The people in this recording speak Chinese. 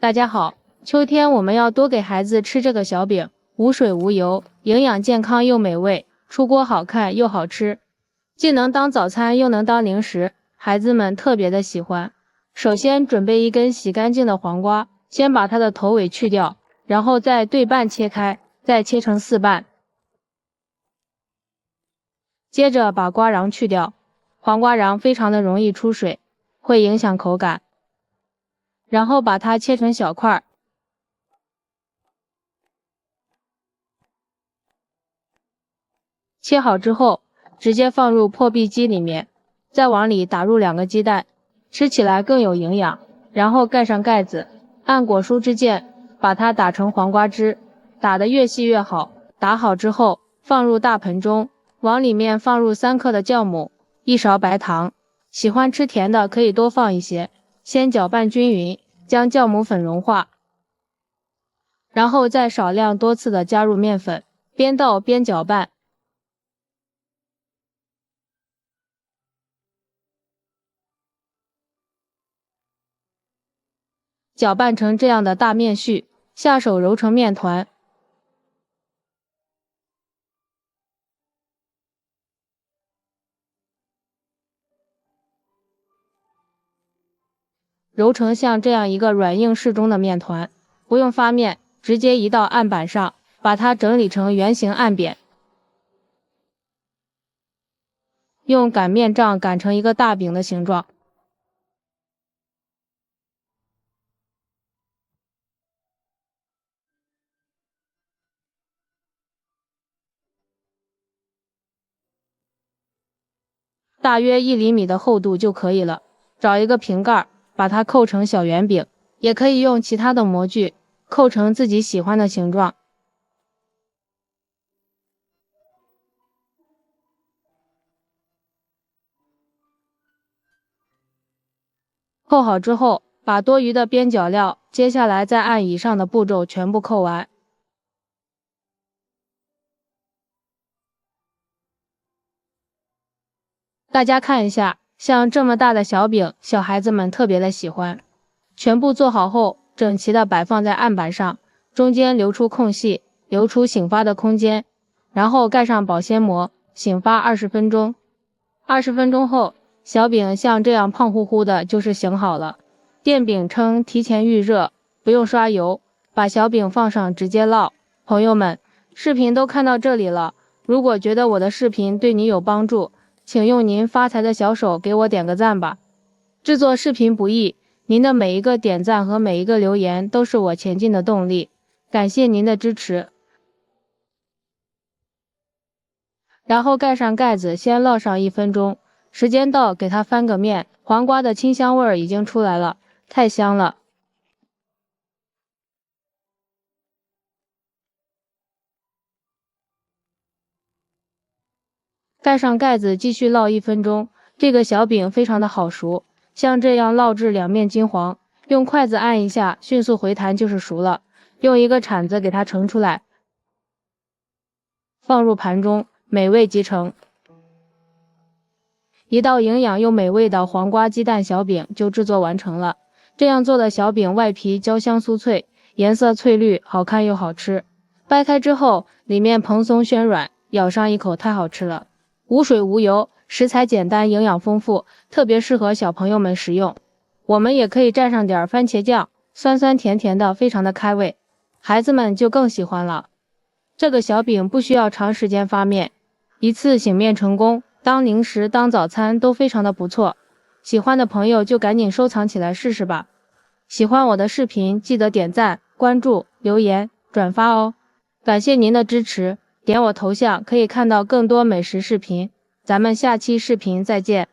大家好，秋天我们要多给孩子吃这个小饼，无水无油，营养健康又美味，出锅好看又好吃，既能当早餐又能当零食，孩子们特别的喜欢。首先准备一根洗干净的黄瓜，先把它的头尾去掉，然后再对半切开，再切成4瓣。接着把瓜瓤去掉，黄瓜瓤非常的容易出水，会影响口感。然后把它切成小块，切好之后直接放入破壁机里面，再往里打入2个鸡蛋，吃起来更有营养。然后盖上盖子，按果蔬之键把它打成黄瓜汁，打得越细越好。打好之后放入大盆中，往里面放入3克的酵母，1勺白糖，喜欢吃甜的可以多放一些。先搅拌均匀，将酵母粉融化，然后再少量多次的加入面粉，边倒边搅拌。搅拌成这样的大面絮，下手揉成面团。揉成像这样一个软硬适中的面团，不用发面，直接移到案板上，把它整理成圆形案扁，用擀面杖擀成一个大饼的形状。大约1厘米的厚度就可以了。找一个瓶盖，把它扣成小圆饼，也可以用其他的模具扣成自己喜欢的形状。扣好之后，把多余的边角料接下来再按以上的步骤全部扣完。大家看一下，像这么大的小饼，小孩子们特别的喜欢。全部做好后，整齐的摆放在案板上，中间留出空隙，留出醒发的空间，然后盖上保鲜膜，醒发20分钟。20分钟后，小饼像这样胖乎乎的，就是醒好了。电饼称提前预热，不用刷油，把小饼放上直接烙。朋友们，视频都看到这里了，如果觉得我的视频对你有帮助，请用您发财的小手给我点个赞吧。制作视频不易，您的每一个点赞和每一个留言都是我前进的动力，感谢您的支持。然后盖上盖子，先烙上1分钟，时间到给它翻个面，黄瓜的清香味儿已经出来了，太香了。盖上盖子继续烙1分钟，这个小饼非常的好熟，像这样烙至2面金黄，用筷子按一下，迅速回弹就是熟了。用一个铲子给它盛出来，放入盘中，美味即成。一道营养又美味的黄瓜鸡蛋小饼就制作完成了。这样做的小饼外皮焦香酥脆，颜色翠绿，好看又好吃。掰开之后，里面蓬松暄软，咬上一口太好吃了。无水无油，食材简单，营养丰富，特别适合小朋友们食用。我们也可以蘸上点番茄酱，酸酸甜甜的，非常的开胃，孩子们就更喜欢了。这个小饼不需要长时间发面，一次醒面成功，当零食当早餐都非常的不错。喜欢的朋友就赶紧收藏起来试试吧。喜欢我的视频记得点赞、关注、留言、转发哦。感谢您的支持，点我头像可以看到更多美食视频，咱们下期视频再见。